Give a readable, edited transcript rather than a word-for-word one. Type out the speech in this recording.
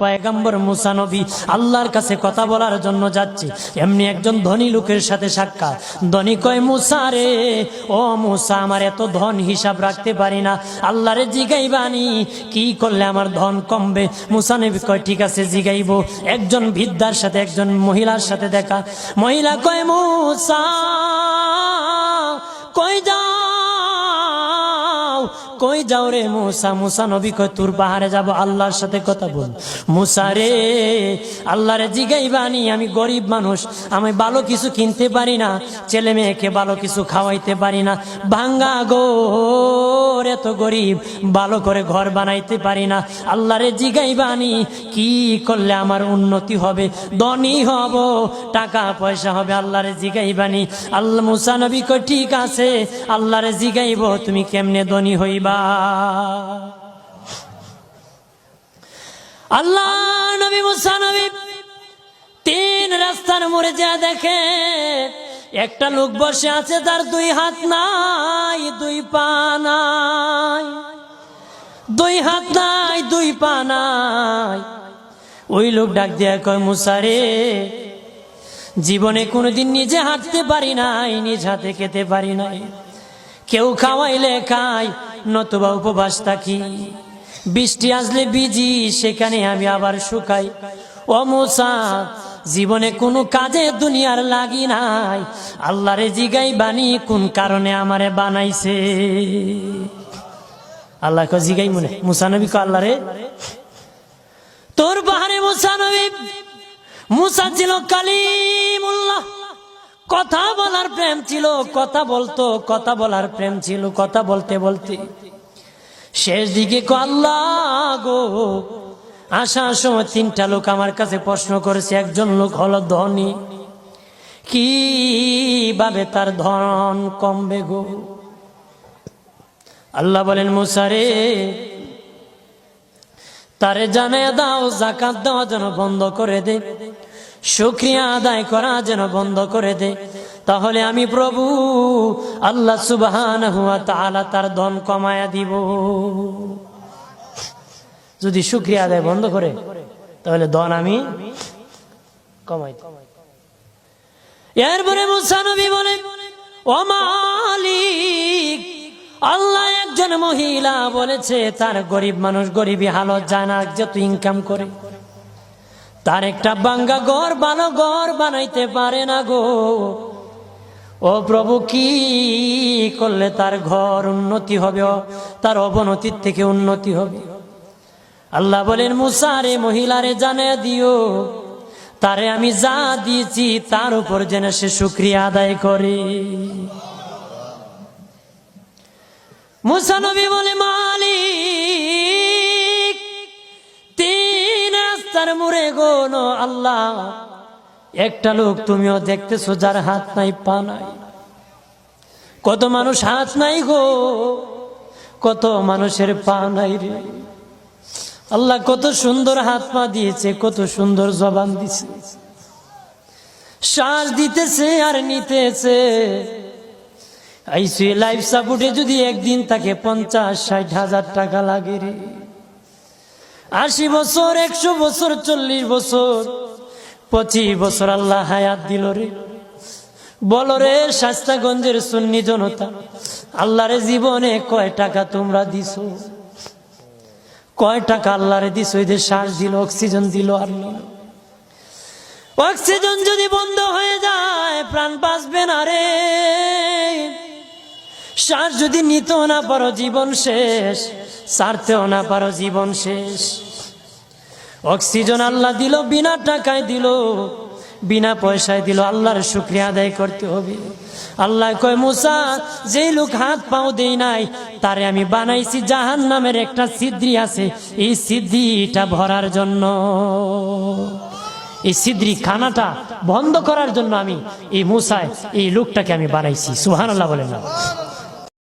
পয়গম্বর মুসা নবী আল্লাহর কাছে কথা বলার জন্য যাচ্ছে, এমনি একজন ধনী লোকের সাথে সাক্ষাৎ। ধনী কয়, মুসা রে, ও মুসা, আমার এত ধন হিসাব রাখতে পারি না, আল্লাহরে জিগাইবানি কি করলে আমার ধন কমবে? মুসা নবী কয়, ঠিক আছে জিগাইব। একজন বৃদ্ধার সাথে একজন মহিলার সাথে দেখা। মহিলা কয়, মুসা কই যাও, কই যাও রে মুসা? মুসা নবী কয়, তোর পাহাড়ে যাব, আল্লাহর সাথে কথা বল। মুসা রে, আল্লাহরে জিগাইবানি, আমি গরিব মানুষ, আমি ভালো কিছু কিনতে পারি না, ছেলে মেয়েকে ভালো কিছু খাওয়াইতে পারি না, ভাঙ্গা ঘর, এত গরিব, ভালো করে ঘর বানাইতে পারি না, আল্লাহরে জিগাইবানি কি করলে আমার উন্নতি হবে, ধনী হব, টাকা পয়সা হবে, আল্লাহরে জিগাইবানি। আল্লাহ মুসা নবী কয়, ঠিক আছে, আল্লাহরে জিগাইব, তুমি কেমনে ধনী হইবা? আল্লাহ নবী মুসা নবী তিন রাস্তার মোড়ে যা দেখে একটা লোক বসে আছে, তার দুই হাত নাই, দুই পা নাই, দুই হাত নাই, দুই পা নাই। ওই লোক ডাক দিয়া কয়, মুসা রে, জীবনে কোনোদিন নিজে হাঁটতে পারি নাই, নিজ হাতে খেতে পারি নাই, কেউ খাওয়াইলে খাই, নতুবা উপবাস থাকি, বৃষ্টি আসলে ভিজি, সেখানে আমি আবার শুকাই। ও মুসা, জীবনে কোনো কাজে দুনিয়ার লাগি নাই, আল্লাহরে জিগাইবানি কোন কারণে আমারে বানাইছে? আল্লাহ কয়, জিগাই মনে। মুসা নবী কয়, আল্লাহরে তোর পাহাড়ে মুসা নবী, মুসা ছিল কালিমুল্লাহ, কথা বলার প্রেম ছিল, কথা বলতো, কথা বলার প্রেম ছিল। কথা বলতে বলতে শেষ দিকে আল্লাহ গো, আসার সময় তিনটা লোক আমার কাছে প্রশ্ন করেছে। একজন লোক হলো ধনী, কিভাবে তার ধন কমবে গো? আল্লাহ বলেন, মুসা রে, তারে জানায়া দাও, যাকাত দেওয়া যেন বন্ধ করে দে, শুকরিয়া আদায় করা যেন বন্ধ করে দে, তাহলে আমি প্রভু আল্লাহ সুবহানাহু ওয়া তাআলা তার ধন কমায়া দিব। যদি শুকরিয়া আদায় বন্ধ করে, তাহলে ধন আমি কমাই দেব। এরপরে মুসা নবী বলে, ও মালিক, আল্লাহ একজন মহিলা বলেছে তার গরিব মানুষ গরিবী হালত যায় না, যত ইনকাম করে, তার একটা ভাঙ্গা ঘর, ভালো ঘর বানাইতে পারে না গো। ও প্রভু, কি করলে তার ঘর উন্নতি হবে, তার অবনতির থেকে উন্নতি হবে? আল্লাহ বলেন, মুসা রে, মহিলারে জানিয়ে দিও, তারে আমি যা দিয়েছি তার উপর যেন সে শুকরিয়া আদায় করে। মুসা নবী বলে, মালিক, তিন রাস্তার মোড়ে গো আল্লাহ, একটা লোক তুমিও দেখতেছো যার হাত নাই, পা নাই। কত মানুষ হাত নাই গো, কত মানুষের পা নাই রে। আল্লাহ কত সুন্দর হাত পা দিয়েছে, কত সুন্দর জবান দিছে, শ্বাস দিতেছে আর নিতেছে। আইসিইউ লাইফ সাপোর্টে যদি একদিন তাকে 50-60 হাজার টাকা লাগে রে। 80 বছর, 100 বছর, 40 বছর, 25 বছর আল্লাহ হায়াত দিল রে। বলো রে শাস্তাগঞ্জের সুন্নি জনতা, আল্লাহরে জীবনে কয় টাকা তোমরা দিছো? কয় টাকা আল্লাহরে দিছো? এদের শ্বাস দিল, অক্সিজেন দিল আর নিল। অক্সিজেন যদি বন্ধ হয়ে যায়, প্রাণ বাঁচবে না রে। শ্বাস যদি নিতেও না পারো, জীবন শেষ, ছাড়তেও না পারো, জীবন শেষ। অক্সিজেন আল্লাহ দিল, বিনা টাকায় দিল, বিনা পয়সায় দিল, আল্লাহর শুকরিয়া আদায় করতে হবে। আল্লাহ কয়, মুসা, যেই লোক হাত পাও দেই নাই, তারে আমি বানাইছি জাহান্নামের একটা ছিদ্রি আছে, এই ছিদ্রিটা ভরার জন্য, এই ছিদ্রি খানাটা বন্ধ করার জন্য আমি এই মুসায় এই লোকটাকে আমি বানাইছি। সুবহানাল্লাহ বলেন না?